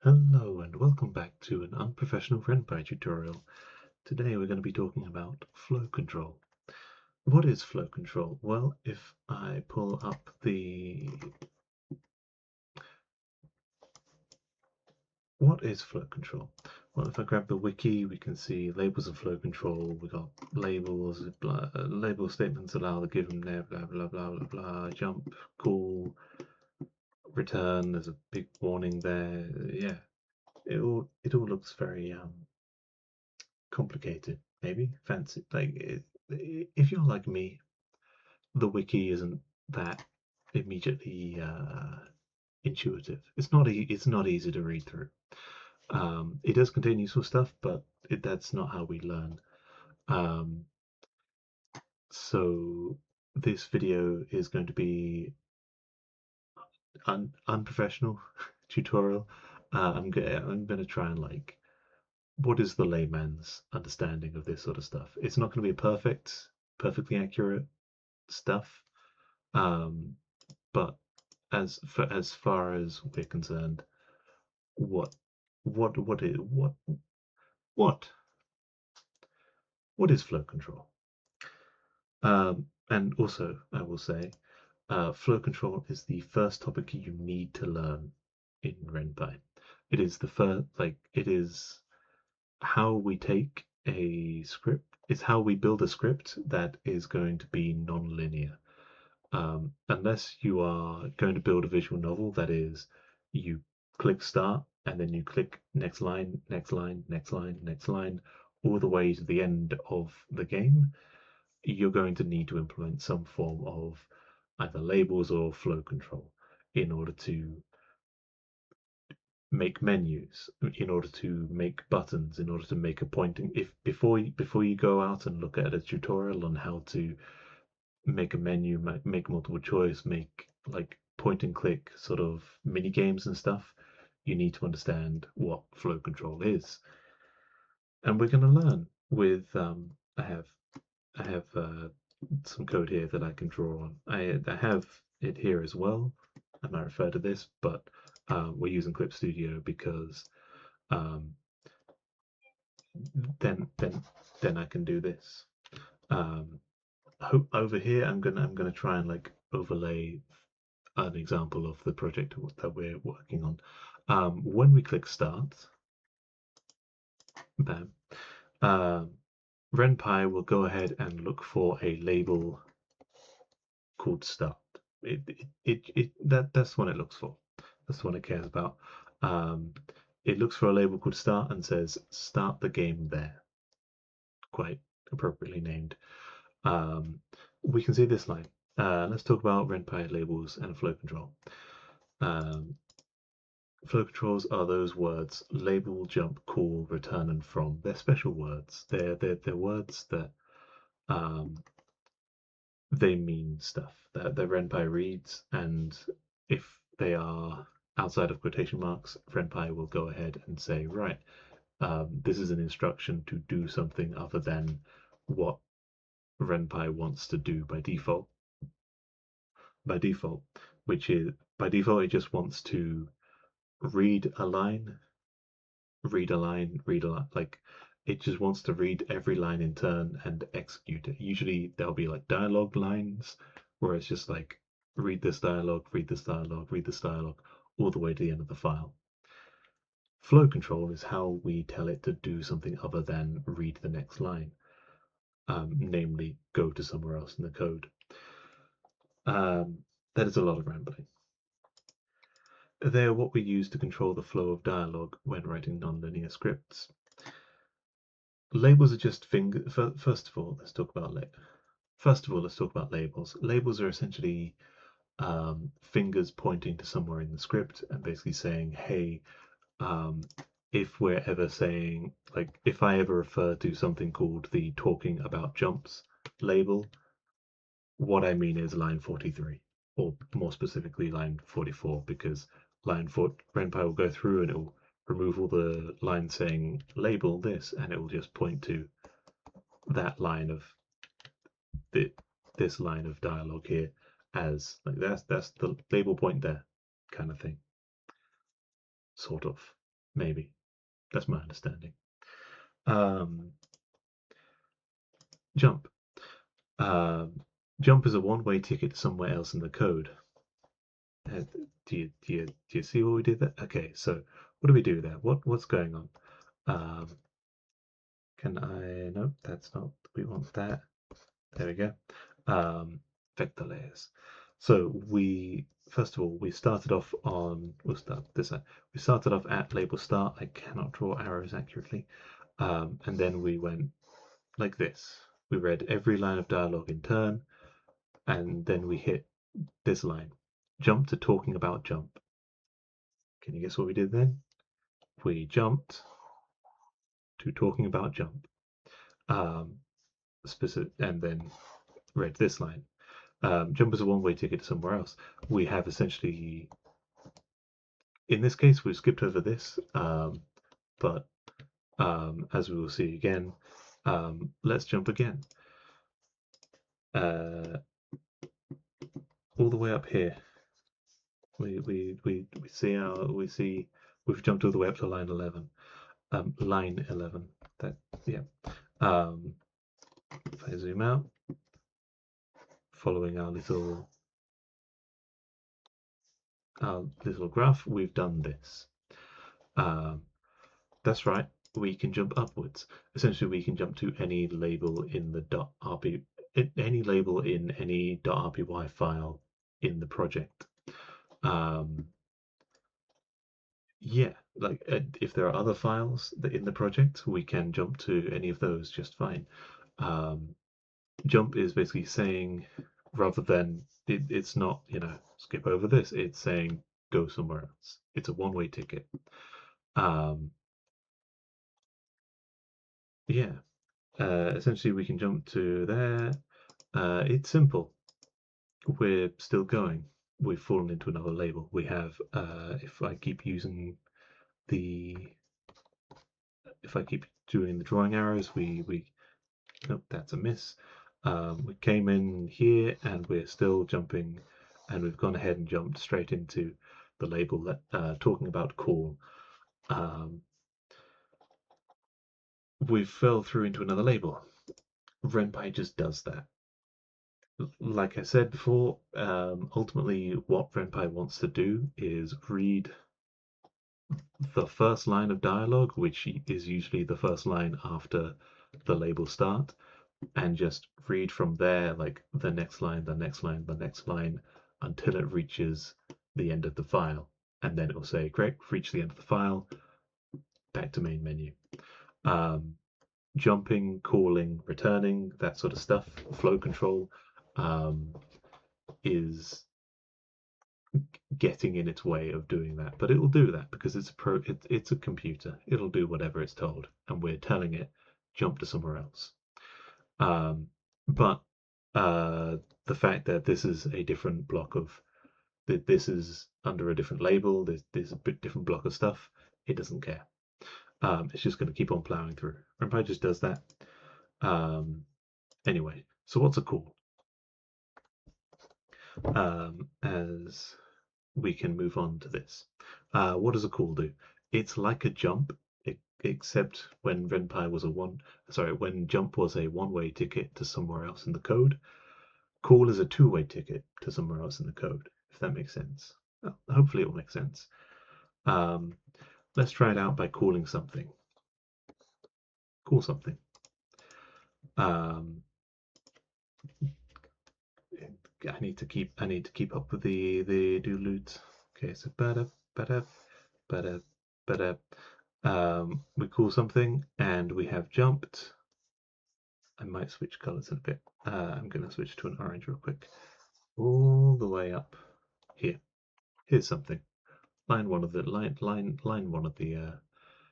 Hello and welcome back to an unprofessional RenPy tutorial. Today we're going to be talking about flow control. What is flow control? Well, if I pull up what is flow control? Well, if I grab the wiki, we can see labels of flow control. We got labels, label statements allow the given blah blah blah blah blah blah, jump, call, return. There's a big warning there. Yeah, it all looks very complicated, maybe fancy. If you're like me, the wiki isn't that immediately intuitive. It's not easy to read through. It does contain useful stuff, but that's not how we learn. Um, so this video is going to be unprofessional tutorial. I'm gonna try and what is the layman's understanding of this sort of stuff? It's not going to be perfectly accurate stuff, but as far as we're concerned, what what is what what is flow control? And also, I will say, flow control is the first topic you need to learn in RenPy. It is the first, it is how we take a script. It's how we build a script that is going to be non-linear. Unless you are going to build a visual novel, that is, you click start and then you click next line, next line, next line, next line, all the way to the end of the game, you're going to need to implement some form of either labels or flow control in order to make menus, in order to make buttons, in order to make a pointing. If before you go out and look at a tutorial on how to make a menu, make multiple choice, make like point and click sort of mini games and stuff, you need to understand what flow control is. And we're going to learn with I have some code here that I can draw on. I have it here as well. I might refer to this, but we're using Clip Studio because um, then I can do this. Over here, I'm gonna try and overlay an example of the project that we're working on. When we click start, bam, RenPy will go ahead and look for a label called start. That's what it looks for. That's what it cares about. It looks for a label called start and says start the game there. Quite appropriately named. We can see this line. Let's talk about RenPy labels and flow control. Flow controls are those words: label, jump, call, return, and from. They're special words. They're words that they mean stuff that the RenPy reads, and if they are outside of quotation marks, RenPy will go ahead and say, right, this is an instruction to do something other than what RenPy wants to do by default. Which is by default, it just wants to read a line, read a line, read a line. Like it just wants to read every line in turn and execute it. Usually there'll be like dialogue lines where it's just like read this dialogue, read this dialogue, read this dialogue, all the way to the end of the file. Flow control is how we tell it to do something other than read the next line, namely go to somewhere else in the code. That is a lot of rambling. They are what we use to control the flow of dialogue when writing nonlinear scripts. Labels are just First of all, let's talk about labels. Labels are essentially fingers pointing to somewhere in the script and basically saying, hey, if we're ever saying, like, if I ever refer to something called the talking about jumps label, what I mean is line 43, or more specifically line 44, because RenPy will go through and it will remove all the lines saying label this, and it will just point to that line of this line of dialogue here as like that's the label point there, kind of thing, sort of. maybe. That's my understanding. Jump. Um, jump is a one-way ticket to somewhere else in the code. Do you see what we did there? Okay, so what do we do there? What's going on? Um, can I? Nope, that's not. We want that. There we go. Vector layers. So we first of all we started off on. We'll start this side. We started off at label start. I cannot draw arrows accurately. And then we went like this. We read every line of dialogue in turn, and then we hit this line. Jump to talking about jump. Can you guess what we did then? We jumped to talking about jump. Specific, and then read this line. Jump is a one-way ticket to somewhere else. We have essentially, in this case, we've skipped over this, but as we will see again, let's jump again. All the way up here, we see we've jumped all the way up to line 11. Line 11. That yeah. If I zoom out, following our little graph, we've done this. That's right, we can jump upwards. Essentially, we can jump to any label in the .rb, any label in any .rby file in the project. Yeah, like if there are other files that in the project, we can jump to any of those just fine. Jump is basically saying, rather than it's not, skip over this, it's saying go somewhere else. It's a one-way ticket. Yeah, essentially we can jump to there. It's simple. We're still going. We've fallen into another label. We have, if I keep doing the drawing arrows, nope, that's a miss. We came in here and we're still jumping, and we've gone ahead and jumped straight into the label that talking about call. We fell through into another label. RenPy just does that. Like I said before, ultimately what RenPy wants to do is read the first line of dialogue, which is usually the first line after the label start, and just read from there, like the next line, the next line, the next line, until it reaches the end of the file. And then it will say, great, reach the end of the file, back to main menu. Jumping, calling, returning, that sort of stuff, flow control, is getting in its way of doing that, but it will do that because it's a computer. It'll do whatever it's told, and we're telling it jump to somewhere else. But the fact that this is a different block of this is under a different label, there's a bit different block of stuff, it doesn't care. It's just going to keep on plowing through. RenPy just does that. Anyway, so what's a call? As we can move on to this. What does a call do? It's like a jump, except when when jump was a one-way ticket to somewhere else in the code. Call is a two-way ticket to somewhere else in the code, if that makes sense. Well, hopefully it will make sense. Let's try it out by calling something. Call something. I need to keep up with the doodloots. Okay, so we call something and we have jumped. I might switch colors in a bit. I'm going to switch to an orange real quick. All the way up here. Here's something. Line one of the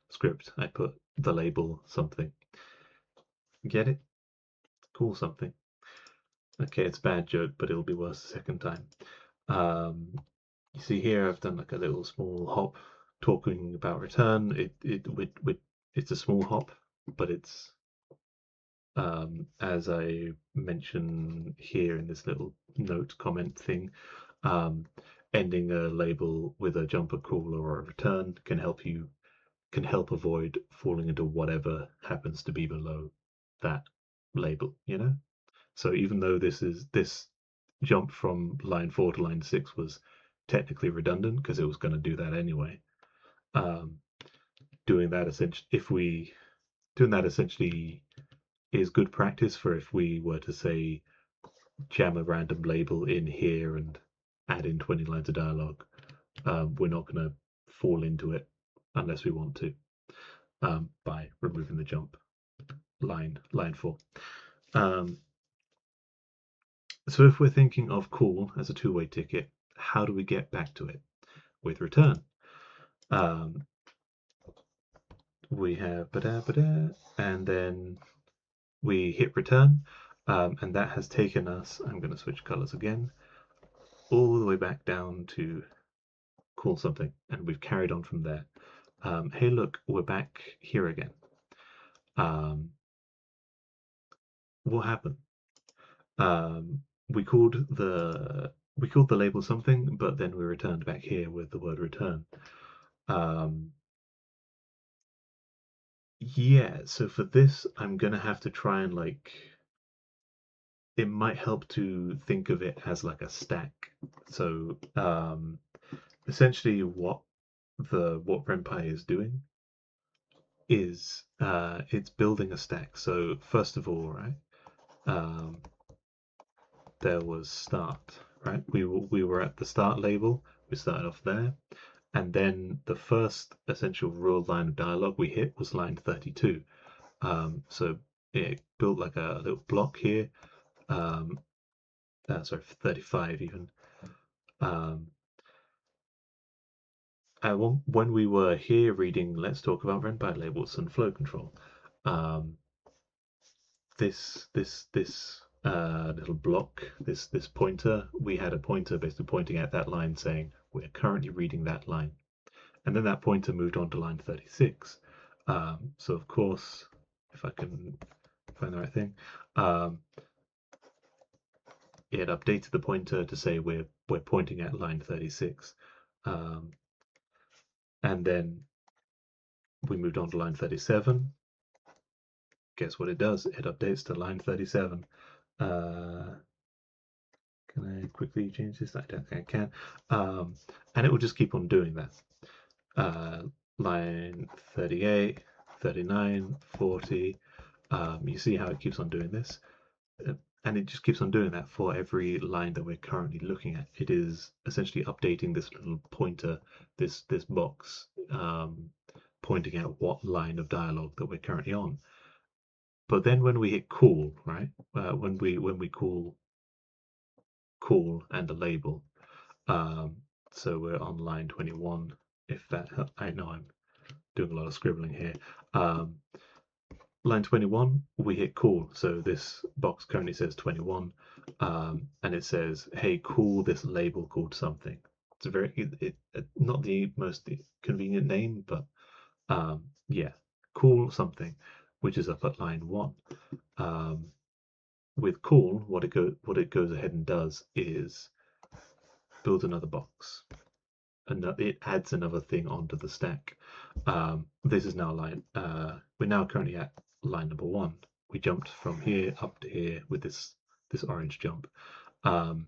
script. I put the label something. Get it? Call something. Okay, it's a bad joke, but it'll be worse the second time. You see here, I've done like a little small hop talking about return. It's a small hop, but it's as I mention here in this little note comment thing, ending a label with a jump, a call, or a return can help you can help avoid falling into whatever happens to be below that label, you know? So even though this jump from line 4 to line 6 was technically redundant because it was going to do that anyway, um, doing that essentially is good practice for if we were to say jam a random label in here and add in 20 lines of dialogue. We're not going to fall into it unless we want to, by removing the jump line 4. So if we're thinking of cool as a two-way ticket, how do we get back to it? With return. We have ba-da, and then we hit return, and that has taken us, I'm going to switch colors again, all the way back down to cool something, and we've carried on from there. Hey, look, we're back here again. What happened? We called the label something, but then we returned back here with the word return. Yeah, so for this, I'm gonna have to try and it might help to think of it as like a stack. So essentially what RenPy is doing is it's building a stack. So first of all, right, there was start, right? We were at the start label. We started off there, and then the first essential real line of dialogue we hit was line 32. So it built like a little block here. Sorry, 35 even. When we were here reading Let's Talk About RenPy Labels and Flow Control, this little block, this pointer, we had a pointer basically pointing at that line saying we're currently reading that line, and then that pointer moved on to line 36. So of course, if I can find the right thing, it updated the pointer to say we're pointing at line 36, and then we moved on to line 37. Guess what it does? It updates to line 37. Can I quickly change this? I don't think I can. And it will just keep on doing that. Line 38, 39, 40. You see how it keeps on doing this? And it just keeps on doing that for every line that we're currently looking at. It is essentially updating this little pointer, this box, pointing out what line of dialogue that we're currently on. But then when we hit call, right? When we call and a label, so we're on line 21. If that, I know I'm doing a lot of scribbling here. Line 21, we hit call. So this box currently says 21, and it says, hey, call this label called something. It's a not the most convenient name, but yeah, call something, which is up at line 1. With call, what it goes ahead and does is build another box. And it adds another thing onto the stack. This is now we're now currently at line number 1. We jumped from here up to here with this orange jump, and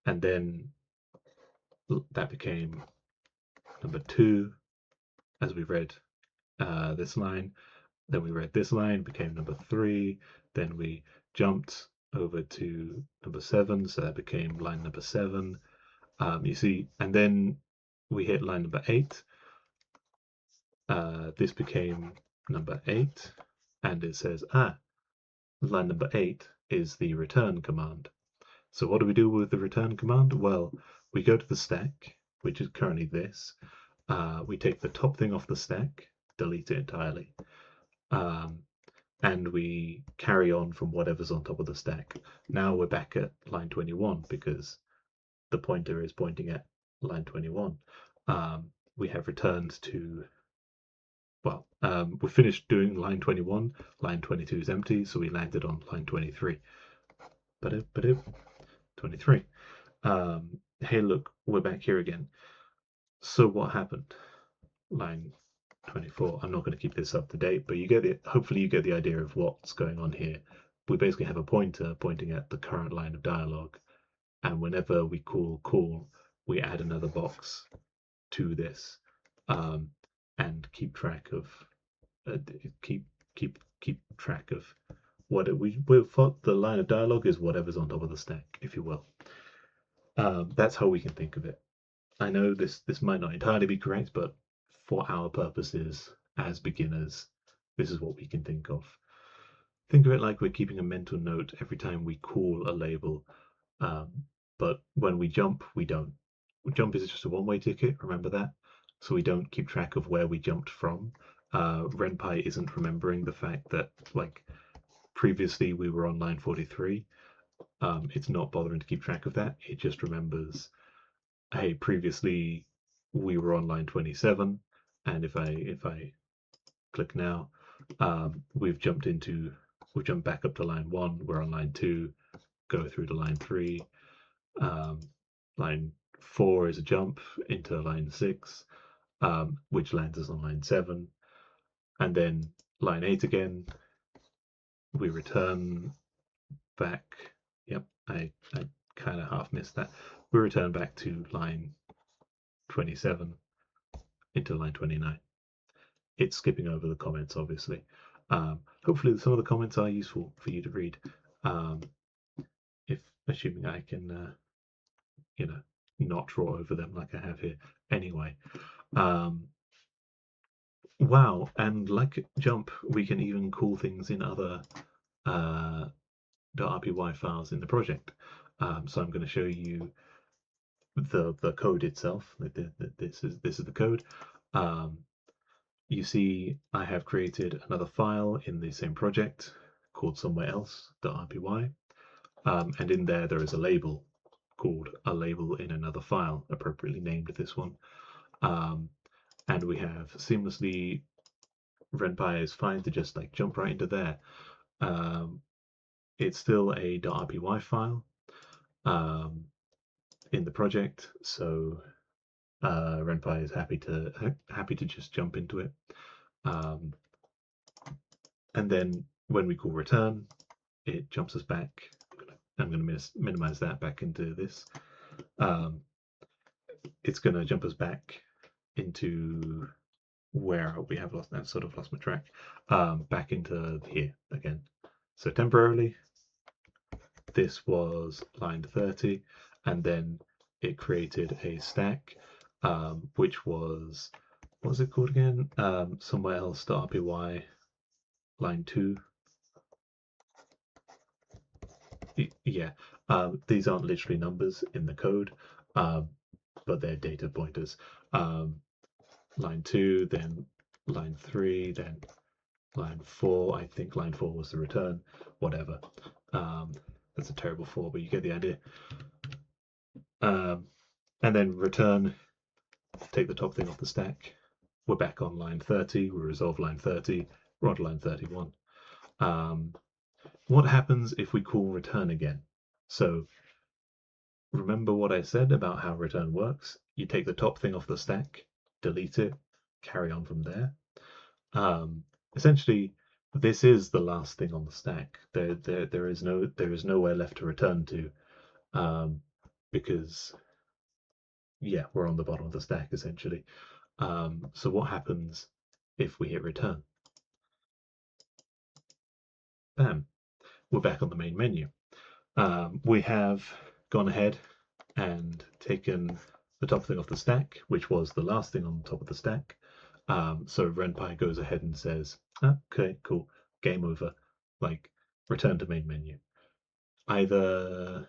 then that became number 2 as we read this line. Then we read this line, became number 3. Then we jumped over to number 7, so that became line number 7. You see, and then we hit line number 8. This became number 8, and it says, line number 8 is the return command. So what do we do with the return command? Well, we go to the stack, which is currently this. We take the top thing off the stack, delete it entirely, and we carry on from whatever's on top of the stack. Now we're back at line 21 because the pointer is pointing at line 21. We have returned to, well, we finished doing line 21. Line 22 is empty, so we landed on line 23. 23. Hey, look, we're back here again. So what happened? Line 24. I'm not going to keep this up to date, but you get the hopefully you get the idea of what's going on here. We basically have a pointer pointing at the current line of dialogue, and whenever we call, we add another box to this, um, and keep track of uh, keep keep track of what the line of dialogue is whatever's on top of the stack, if you will. That's how we can think of it. I know this might not entirely be correct, but for our purposes as beginners, this is what we can think of. Think of it like we're keeping a mental note every time we call a label, um, but when we jump, we don't. Jump is just a one-way ticket, remember that? So we don't keep track of where we jumped from. RenPy isn't remembering the fact that, like, previously we were on line 43. It's not bothering to keep track of that. It just remembers, hey, previously we were on line 27, and if I click now, we've jumped back up to line 1. We're on line 2, go through to line 3. Line 4 is a jump into line 6, which lands us on line 7, and then line 8 again. We return back. Yep, I kind of half missed that. We return back to line 27 into line 29. It's skipping over the comments, obviously. Hopefully some of the comments are useful for you to read, if assuming I can not draw over them like I have here anyway. Wow, and like jump, we can even call things in other .rpy files in the project. So I'm going to show you the code itself. This is the code. You see I have created another file in the same project called somewhere else.rpy, and in there is a label called a label in another file, appropriately named this one. And we have seamlessly, RenPy is fine to just like jump right into there. It's still a .rpy file in the project, so RenPy is happy to just jump into it. And then when we call return, it jumps us back. I'm going to minimize that back into this. It's going to jump us back into where we have lost. I've sort of lost my track. Back into here again. So temporarily, this was line 30, and then it created a stack, which was, what was it called again? Somewhere else.rpy line 2. Yeah, these aren't literally numbers in the code, but they're data pointers. Line 2, then line 3, then line 4. I think line 4 was the return, whatever. That's a terrible 4, but you get the idea. And then return, take the top thing off the stack. We're back on line 30. We resolve line 30. We're on line 31. What happens if we call return again? So remember what I said about how return works? You take the top thing off the stack, delete it, carry on from there. Essentially, this is the last thing on the stack. There is nowhere left to return to, because yeah, we're on the bottom of the stack essentially. So what happens if we hit return? Bam, we're back on the main menu. We have gone ahead and taken the top thing off the stack, which was the last thing on the top of the stack. So RenPy goes ahead and says, okay, cool, game over, like return to main menu. Either,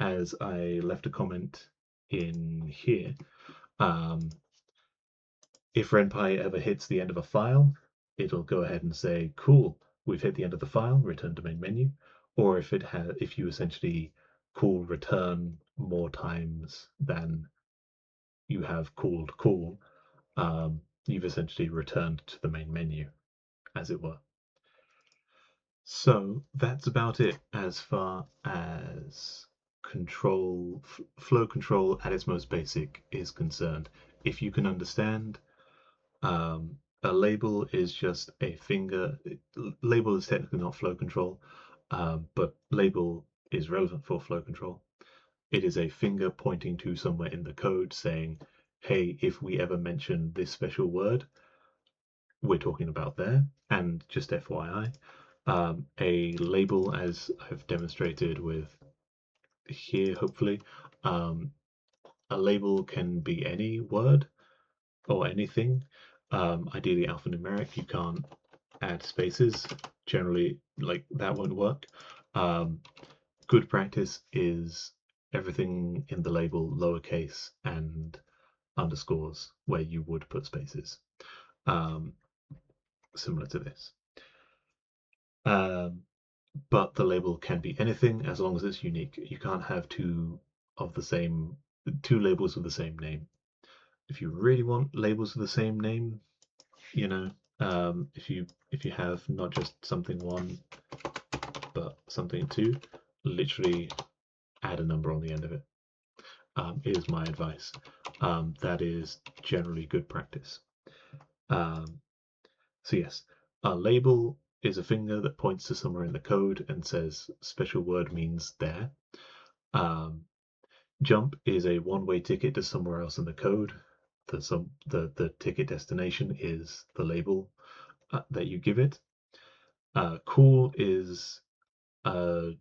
as I left a comment in here, if RenPy ever hits the end of a file, it'll go ahead and say, cool, we've hit the end of the file, return to main menu. Or if you essentially call return more times than you have called call, you've essentially returned to the main menu, as it were. So that's about it as far as flow control at its most basic is concerned. If you can understand A label is just a finger. Label is technically not flow control, but label is relevant for flow control. It is a finger pointing to somewhere in the code saying, hey, if we ever mention this special word, we're talking about there. And just FYI, a label, as I've demonstrated with here, hopefully, a label can be any word or anything. Ideally alphanumeric. You can't add spaces. Generally, like that won't work. Good practice is everything in the label lowercase and underscores where you would put spaces, similar to this. But the label can be anything as long as it's unique. You can't have two labels with the same name. If you really want labels with the same name, you know, if you have not just something one but something two, literally add a number on the end of it. Is my advice. That is generally good practice. So yes, a label is a finger that points to somewhere in the code and says special word means there. Jump is a one-way ticket to somewhere else in the code. The ticket destination is the label that you give it. Cool is a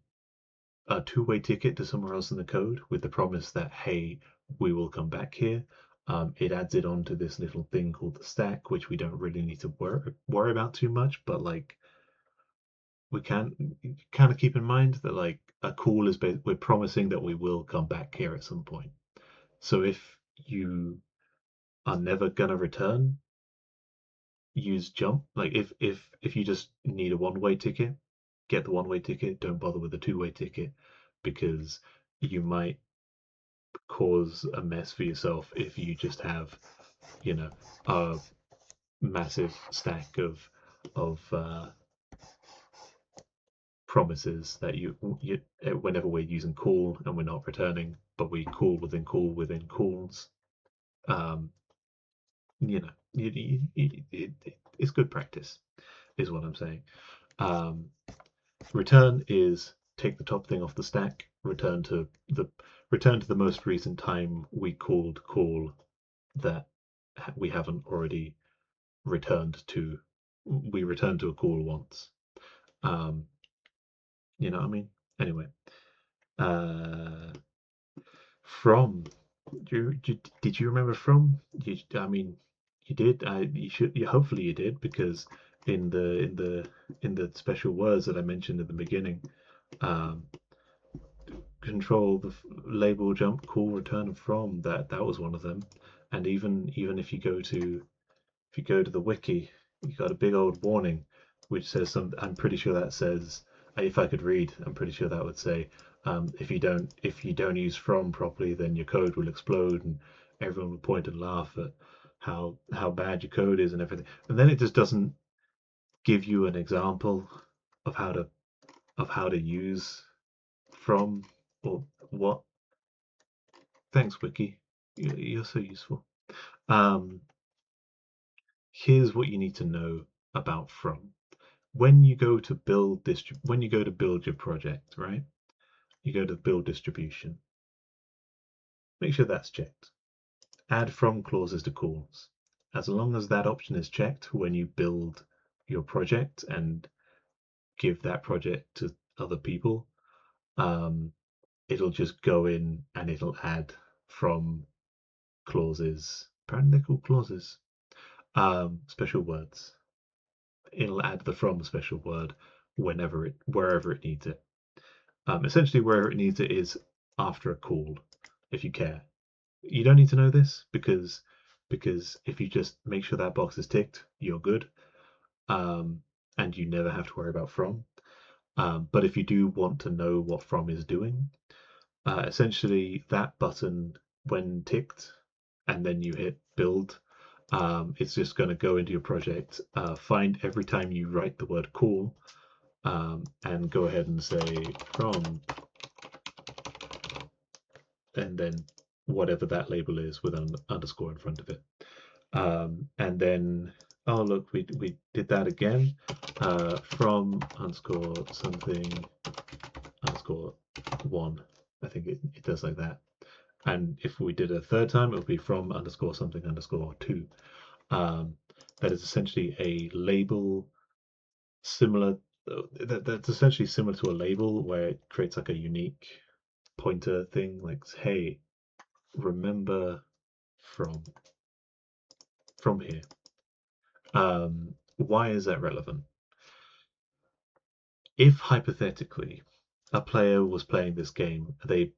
two-way ticket to somewhere else in the code with the promise that, hey, we will come back here. It adds it onto this little thing called the stack, which we don't really need to worry about too much, but like we can kind of keep in mind that like a call is we're promising that we will come back here at some point. So if you are never gonna return, use jump. Like if you just need a one-way ticket, get the one-way ticket. Don't bother with the two-way ticket because you might cause a mess for yourself if you just have, you know, a massive stack of promises that you whenever we're using call and we're not returning, but we call within calls. You know, it's good practice, is what I'm saying. Return is take the top thing off the stack, return to the most recent time we called call that we haven't already returned to. We returned to a call once. You know what I mean? Anyway, from. Did you remember from? I mean, you did. You should. Hopefully you did, because in the special words that I mentioned at the beginning, control the label jump call return from that was one of them. And even if you go to the wiki, you got a big old warning which says some. I'm pretty sure that says, if I could read, I'm pretty sure that would say, if you don't use from properly, then your code will explode and everyone will point and laugh at how bad your code is and everything. And then it just doesn't give you an example of how to use from or what. Thanks, Wiki. You're so useful. Here's what you need to know about from. When you go to build your project, right? You go to build distribution. Make sure that's checked. Add from clauses to calls. As long as that option is checked when you build your project and give that project to other people, it'll just go in and it'll add from clauses. Apparently they're called clauses. Special words. It'll add the from special word wherever it needs it. Essentially, wherever it needs it is after a call, if you care. You don't need to know this because if you just make sure that box is ticked, you're good, and you never have to worry about from. But if you do want to know what from is doing, essentially that button, when ticked and then you hit build, it's just going to go into your project, find every time you write the word call, and go ahead and say from, and then whatever that label is with an underscore in front of it. And then oh look, we did that again. From underscore something underscore one. I think it does like that. And if we did a third time, it would be from underscore something underscore two. Um, that is essentially a label similar. That's essentially similar to a label where it creates like a unique pointer thing, like hey, remember from here. Why is that relevant? If hypothetically a player was playing this game, they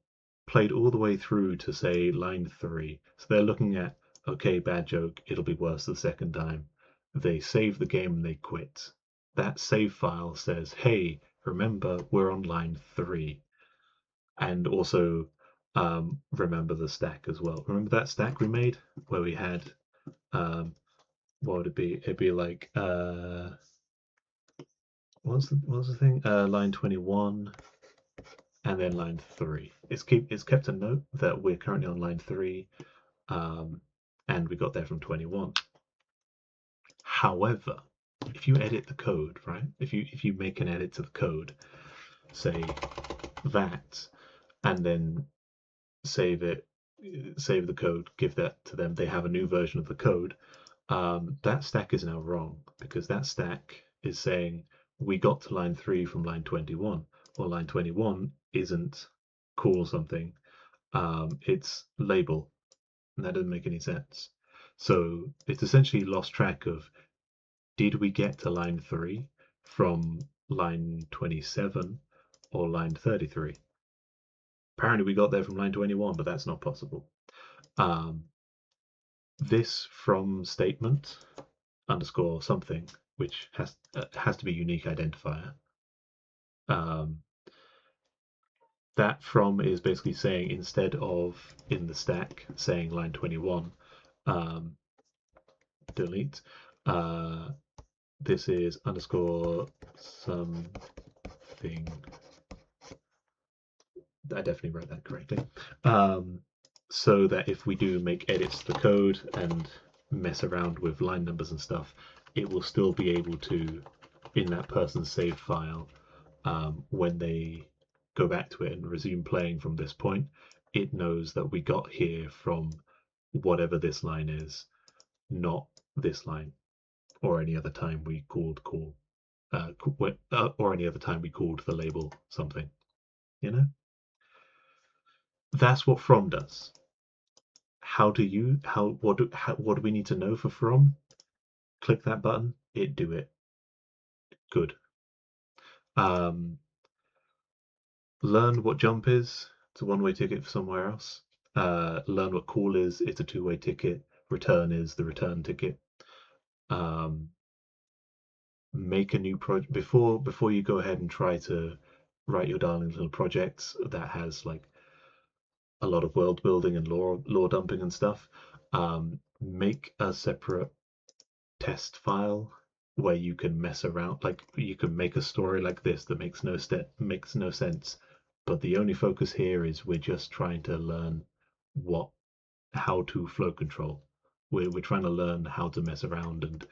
played all the way through to say line 3, so they're looking at, okay, bad joke, it'll be worse the second time. They save the game and they quit. That save file says, hey, remember we're on line 3, and also remember the stack as well. Remember that stack we made where we had what would it be? It'd be like what's the thing? Line 21 and then line 3. It's kept a note that we're currently on line 3, and we got there from 21. However, if you edit the code, right? If you make an edit to the code, say that, and then save it, save the code, give that to them, they have a new version of the code. That stack is now wrong because that stack is saying we got to line 3 from line 21, or line 21 isn't call something, it's label, and that doesn't make any sense. So it's essentially lost track of, did we get to line 3 from line 27 or line 33? Apparently we got there from line 21, but that's not possible. This from statement underscore something, which has to be unique identifier. That from is basically saying, instead of in the stack saying line 21, delete. This is underscore something. I definitely wrote that correctly. So that if we do make edits to the code and mess around with line numbers and stuff, it will still be able to, in that person's save file, when they go back to it and resume playing from this point, it knows that we got here from whatever this line is, not this line, or any other time we called or any other time we called the label something. You know, that's what from does. What do we need to know for from? Click that button, it do it. Good. Learn what jump is. It's a one-way ticket for somewhere else. Learn what call is. It's a two-way ticket. Return is the return ticket. Make a new project before you go ahead and try to write your darling little projects that has like a lot of world building and lore dumping and stuff. Make a separate test file where you can mess around. Like you can make a story like this that makes no sense, but the only focus here is we're just trying to learn how to flow control. We're trying to learn how to mess around and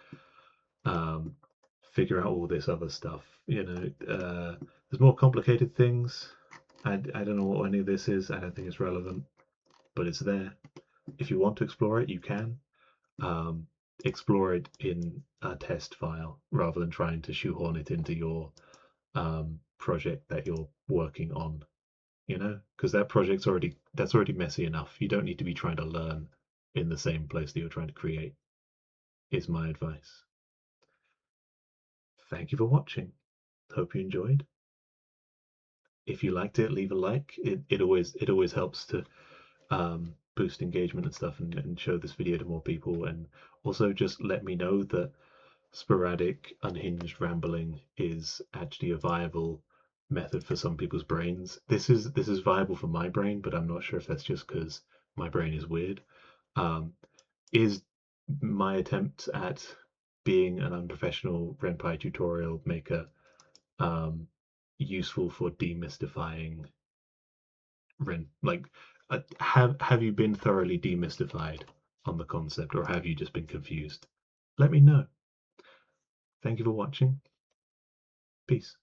figure out all this other stuff. There's more complicated things. I don't know what any of this is. I don't think it's relevant, but it's there. If you want to explore it, you can. Explore it in a test file rather than trying to shoehorn it into your project that you're working on. Because that's already messy enough. You don't need to be trying to learn in the same place that you're trying to create, is my advice. Thank you for watching. Hope you enjoyed. If you liked it, leave a like. It always helps to boost engagement and stuff, and show this video to more people. And also just let me know that sporadic, unhinged rambling is actually a viable method for some people's brains. This is viable for my brain, but I'm not sure if that's just because my brain is weird. Is my attempt at being an unprofessional RenPy tutorial maker useful for demystifying Ren? Like, have you been thoroughly demystified on the concept, or have you just been confused? Let me know. Thank you for watching. Peace.